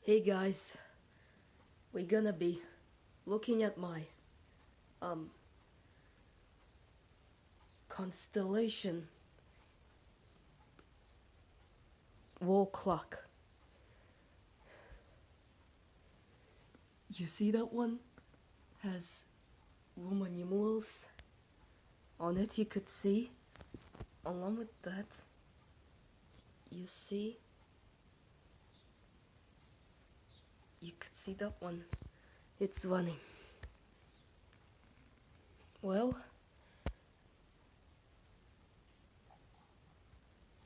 Hey guys, we're gonna be looking at my Constellation wall clock. You see that one has Roman numerals on it, you could see. Along with that, you could see that one, it's running. Well,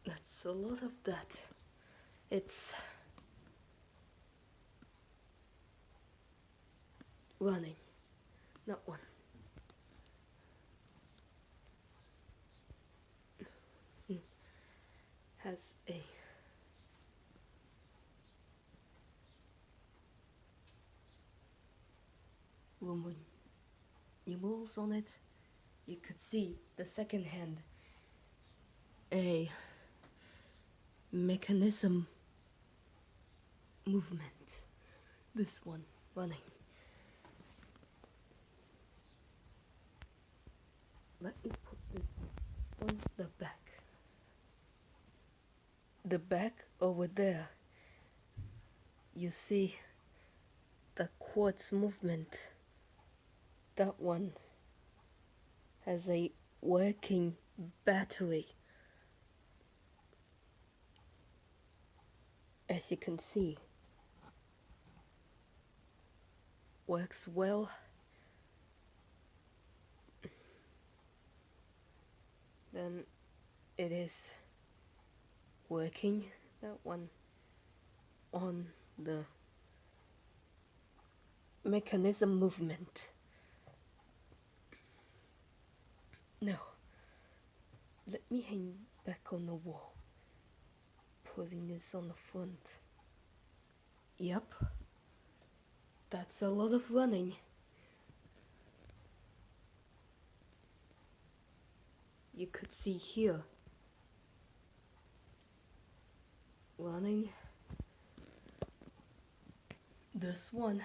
that's a lot of that. It's running, that one. Has a Roman numerals on it. You could see the second hand, a mechanism movement. This one running. Let me put this on the back. The back over there, you see the quartz movement. That one has a working battery. As you can see, works well. Then it is working, that one, on the mechanism movement. Now, let me hang back on the wall, putting this on the front. Yep, that's a lot of running. You could see here, running. This one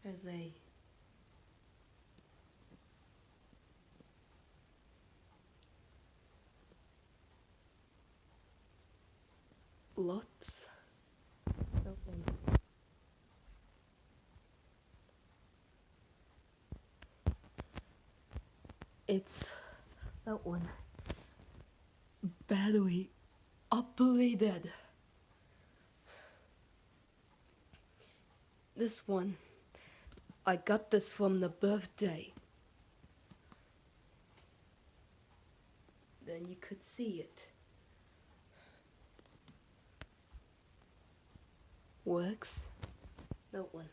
has a lots. That one. It's that one. Battery operated. This one, I got this from the birthday. Then you could see it. Works. That one.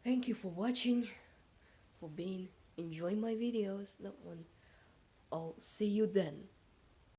Thank you for watching, for enjoying my videos. That one. I'll see you then.